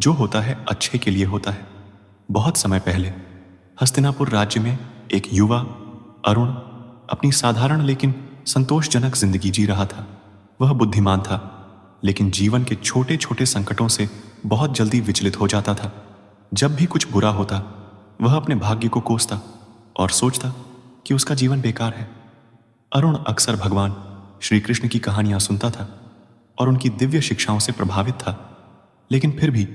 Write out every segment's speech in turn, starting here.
जो होता है अच्छे के लिए होता है। बहुत समय पहले हस्तिनापुर राज्य में एक युवा अरुण अपनी साधारण लेकिन संतोषजनक जिंदगी जी रहा था। वह बुद्धिमान था, लेकिन जीवन के छोटे छोटे संकटों से बहुत जल्दी विचलित हो जाता था। जब भी कुछ बुरा होता, वह अपने भाग्य को कोसता और सोचता कि उसका जीवन बेकार है। अरुण अक्सर भगवान श्री कृष्ण की कहानियां सुनता था और उनकी दिव्य शिक्षाओं से प्रभावित था, लेकिन फिर भी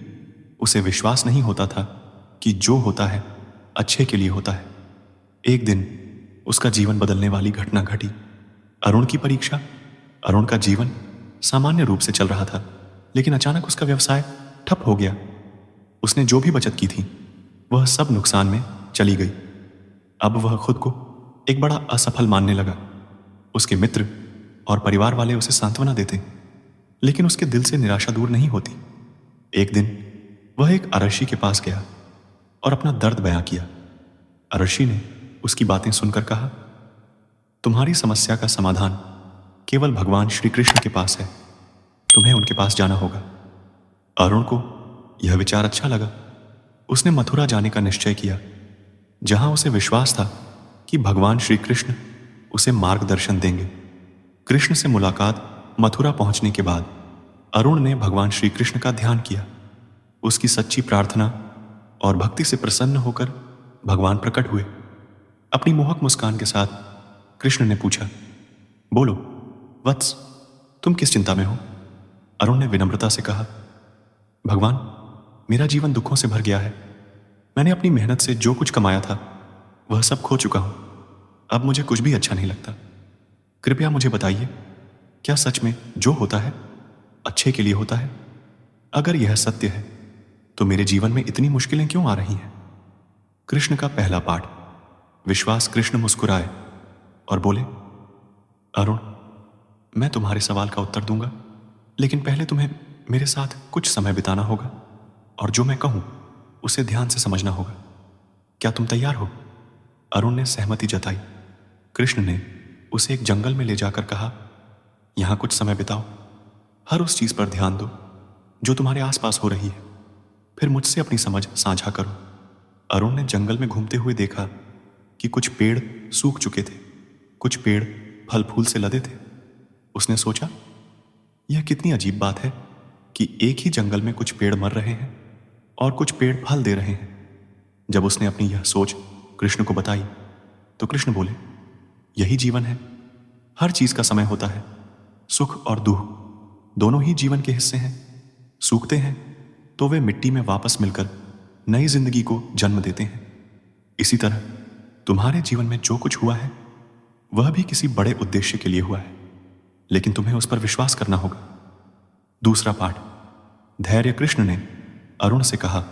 उसे विश्वास नहीं होता था कि जो होता है अच्छे के लिए होता है। एक दिन उसका जीवन बदलने वाली घटना घटी। अरुण की परीक्षा। अरुण का जीवन सामान्य रूप से चल रहा था, लेकिन अचानक उसका व्यवसाय ठप हो गया। उसने जो भी बचत की थी वह सब नुकसान में चली गई। अब वह खुद को एक बड़ा असफल मानने लगा। उसके मित्र और परिवार वाले उसे सांत्वना देते, लेकिन उसके दिल से निराशा दूर नहीं होती। एक दिन वह एक अरशी के पास गया और अपना दर्द बयां किया। अरशी ने उसकी बातें सुनकर कहा, तुम्हारी समस्या का समाधान केवल भगवान श्री कृष्ण के पास है। तुम्हें उनके पास जाना होगा। अरुण को यह विचार अच्छा लगा। उसने मथुरा जाने का निश्चय किया, जहां उसे विश्वास था कि भगवान श्री कृष्ण उसे मार्गदर्शन देंगे। कृष्ण से मुलाकात मथुरा पहुंचने के बाद अरुण ने भगवान श्री कृष्ण का ध्यान किया। उसकी सच्ची प्रार्थना और भक्ति से प्रसन्न होकर भगवान प्रकट हुए। अपनी मोहक मुस्कान के साथ कृष्ण ने पूछा, बोलो वत्स, तुम किस चिंता में हो? अरुण ने विनम्रता से कहा, भगवान, मेरा जीवन दुखों से भर गया है। मैंने अपनी मेहनत से जो कुछ कमाया था वह सब खो चुका हूं। अब मुझे कुछ भी अच्छा नहीं लगता। कृपया मुझे बताइए, क्या सच में जो होता है अच्छे के लिए होता है? अगर यह सत्य है तो मेरे जीवन में इतनी मुश्किलें क्यों आ रही हैं? कृष्ण का पहला पाठ, विश्वास। कृष्ण मुस्कुराए और बोले, अरुण, मैं तुम्हारे सवाल का उत्तर दूंगा, लेकिन पहले तुम्हें मेरे साथ कुछ समय बिताना होगा और जो मैं कहूं उसे ध्यान से समझना होगा। क्या तुम तैयार हो? अरुण ने सहमति जताई। कृष्ण ने उसे एक जंगल में ले जाकर कहा, यहां कुछ समय बिताओ। हर उस चीज पर ध्यान दो जो तुम्हारे आसपास हो रही है, फिर मुझसे अपनी समझ साझा करो। अरुण ने जंगल में घूमते हुए देखा कि कुछ पेड़ सूख चुके थे, कुछ पेड़ फल फूल से लदे थे। उसने सोचा, यह कितनी अजीब बात है कि एक ही जंगल में कुछ पेड़ मर रहे हैं और कुछ पेड़ फल दे रहे हैं। जब उसने अपनी यह सोच कृष्ण को बताई तो कृष्ण बोले, यही जीवन है। हर चीज का समय होता है। सुख और दुख दोनों ही जीवन के हिस्से हैं। सूखते हैं तो वे मिट्टी में वापस मिलकर नई जिंदगी को जन्म देते हैं। इसी तरह तुम्हारे जीवन में जो कुछ हुआ है वह भी किसी बड़े उद्देश्य के लिए हुआ है, लेकिन तुम्हें उस पर विश्वास करना होगा। दूसरा पाठ, धैर्य। कृष्ण ने अरुण से कहा,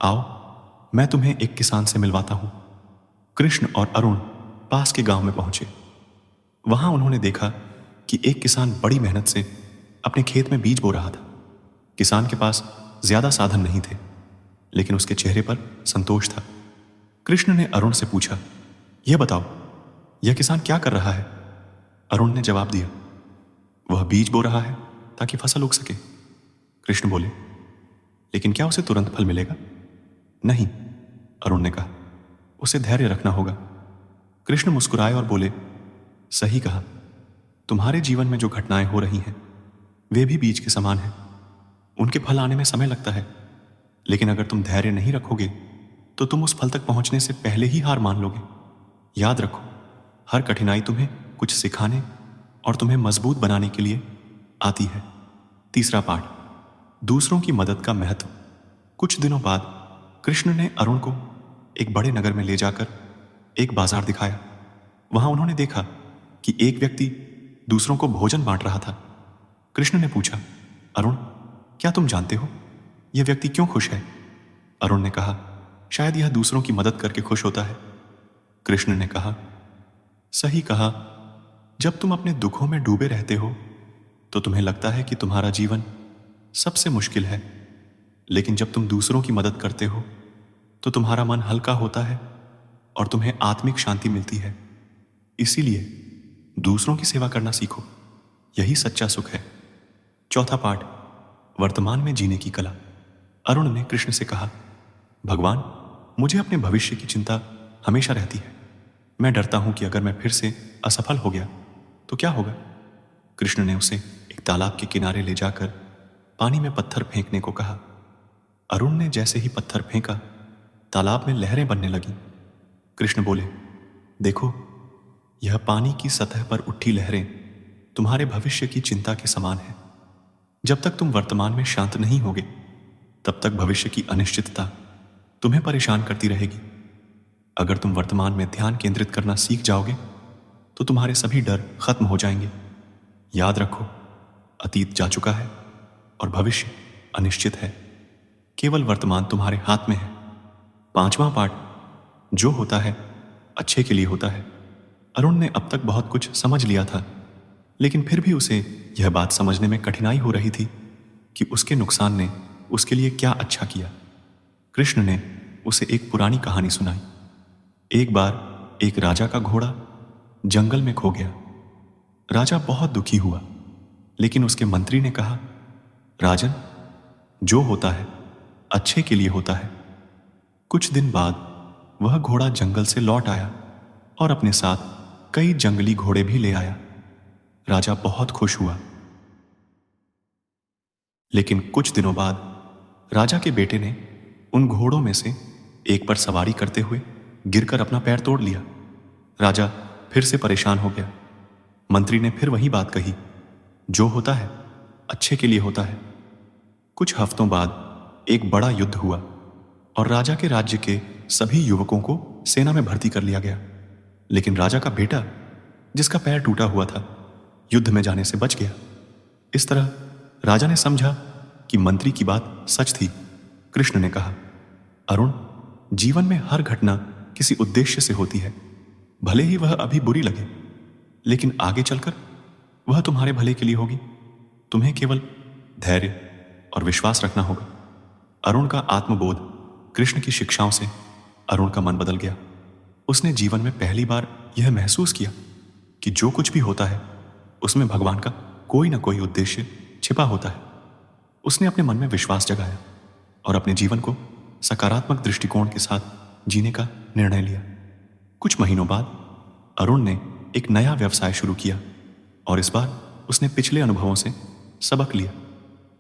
आओ मैं तुम्हें एक किसान से मिलवाता हूं। कृष्ण और अरुण पास के गांव में पहुंचे। वहां उन्होंने देखा कि एक किसान बड़ी मेहनत से अपने खेत में बीज बो रहा था। किसान के पास ज्यादा साधन नहीं थे, लेकिन उसके चेहरे पर संतोष था। कृष्ण ने अरुण से पूछा, यह बताओ, यह किसान क्या कर रहा है? अरुण ने जवाब दिया, वह बीज बो रहा है ताकि फसल उग सके। कृष्ण बोले, लेकिन क्या उसे तुरंत फल मिलेगा? नहीं, अरुण ने कहा, उसे धैर्य रखना होगा। कृष्ण मुस्कुराए और बोले, सही कहा। तुम्हारे जीवन में जो घटनाएं हो रही हैं वे भी बीज के समान हैं। उनके फल आने में समय लगता है, लेकिन अगर तुम धैर्य नहीं रखोगे तो तुम उस फल तक पहुंचने से पहले ही हार मान लोगे। याद रखो, हर कठिनाई तुम्हें कुछ सिखाने और तुम्हें मजबूत बनाने के लिए आती है। तीसरा पाठ, दूसरों की मदद का महत्व। कुछ दिनों बाद कृष्ण ने अरुण को एक बड़े नगर में ले जाकर एक बाजार दिखाया। वहां उन्होंने देखा कि एक व्यक्ति दूसरों को भोजन बांट रहा था। कृष्ण ने पूछा, अरुण, क्या तुम जानते हो यह व्यक्ति क्यों खुश है? अरुण ने कहा, शायद यह दूसरों की मदद करके खुश होता है। कृष्ण ने कहा, सही कहा। जब तुम अपने दुखों में डूबे रहते हो तो तुम्हें लगता है कि तुम्हारा जीवन सबसे मुश्किल है, लेकिन जब तुम दूसरों की मदद करते हो तो तुम्हारा मन हल्का होता है और तुम्हें आत्मिक शांति मिलती है। इसीलिए दूसरों की सेवा करना सीखो, यही सच्चा सुख है। चौथा पाठ, वर्तमान में जीने की कला। अरुण ने कृष्ण से कहा, भगवान, मुझे अपने भविष्य की चिंता हमेशा रहती है। मैं डरता हूं कि अगर मैं फिर से असफल हो गया तो क्या होगा। कृष्ण ने उसे एक तालाब के किनारे ले जाकर पानी में पत्थर फेंकने को कहा। अरुण ने जैसे ही पत्थर फेंका, तालाब में लहरें बनने लगीं। कृष्ण बोले, देखो, यह पानी की सतह पर उठी लहरें तुम्हारे भविष्य की चिंता के समान है। जब तक तुम वर्तमान में शांत नहीं होगे, तब तक भविष्य की अनिश्चितता तुम्हें परेशान करती रहेगी। अगर तुम वर्तमान में ध्यान केंद्रित करना सीख जाओगे, तो तुम्हारे सभी डर खत्म हो जाएंगे। याद रखो, अतीत जा चुका है और भविष्य अनिश्चित है। केवल वर्तमान तुम्हारे हाथ में है। 5वां पाठ, जो होता है अच्छे के लिए होता है। अरुण ने अब तक बहुत कुछ समझ लिया था, लेकिन फिर भी उसे यह बात समझने में कठिनाई हो रही थी कि उसके नुकसान ने उसके लिए क्या अच्छा किया। कृष्ण ने उसे एक पुरानी कहानी सुनाई। एक बार एक राजा का घोड़ा जंगल में खो गया। राजा बहुत दुखी हुआ, लेकिन उसके मंत्री ने कहा, राजन, जो होता है अच्छे के लिए होता है। कुछ दिन बाद वह घोड़ा जंगल से लौट आया और अपने साथ कई जंगली घोड़े भी ले आया। राजा बहुत खुश हुआ। लेकिन कुछ दिनों बाद राजा के बेटे ने उन घोड़ों में से एक पर सवारी करते हुए गिरकर अपना पैर तोड़ लिया। राजा फिर से परेशान हो गया। मंत्री ने फिर वही बात कही, जो होता है अच्छे के लिए होता है। कुछ हफ्तों बाद एक बड़ा युद्ध हुआ और राजा के राज्य के सभी युवकों को सेना में भर्ती कर लिया गया। लेकिन राजा का बेटा, जिसका पैर टूटा हुआ था, युद्ध में जाने से बच गया। इस तरह राजा ने समझा कि मंत्री की बात सच थी। कृष्ण ने कहा, अरुण, जीवन में हर घटना किसी उद्देश्य से होती है। भले ही वह अभी बुरी लगे, लेकिन आगे चलकर वह तुम्हारे भले के लिए होगी। तुम्हें केवल धैर्य और विश्वास रखना होगा। अरुण का आत्मबोध कृष्ण की शिक्षाओं से अरुण का मन बदल गया। उसने जीवन में पहली बार यह महसूस किया कि जो कुछ भी होता है उसमें भगवान का कोई ना कोई उद्देश्य छिपा होता है। उसने अपने मन में विश्वास जगाया और अपने जीवन को सकारात्मक दृष्टिकोण के साथ जीने का निर्णय लिया। कुछ महीनों बाद अरुण ने एक नया व्यवसाय शुरू किया और इस बार उसने पिछले अनुभवों से सबक लिया।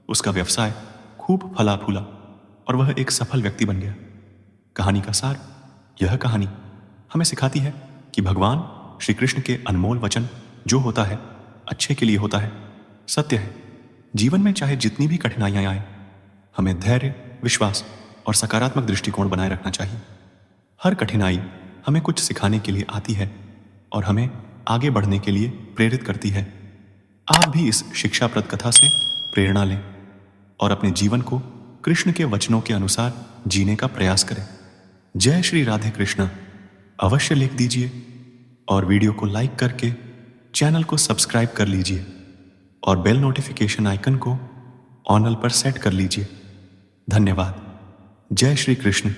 उसका व्यवसाय खूब फला फूला और वह एक सफल व्यक्ति बन गया। कहानी का सार, यह कहानी हमें सिखाती है कि भगवान श्री कृष्ण के अनमोल वचन, जो होता है अच्छे के लिए होता है, सत्य है। जीवन में चाहे जितनी भी कठिनाइयां आए, हमें धैर्य, विश्वास और सकारात्मक दृष्टिकोण बनाए रखना चाहिए। हर कठिनाई हमें कुछ सिखाने के लिए आती है और हमें आगे बढ़ने के लिए प्रेरित करती है। आप भी इस शिक्षाप्रद कथा से प्रेरणा लें और अपने जीवन को कृष्ण के वचनों के अनुसार जीने का प्रयास करें। जय श्री राधे कृष्ण अवश्य लिख दीजिए और वीडियो को लाइक करके चैनल को सब्सक्राइब कर लीजिए और बेल नोटिफिकेशन आइकन को ऑन पर सेट कर लीजिए। धन्यवाद। जय श्री कृष्ण।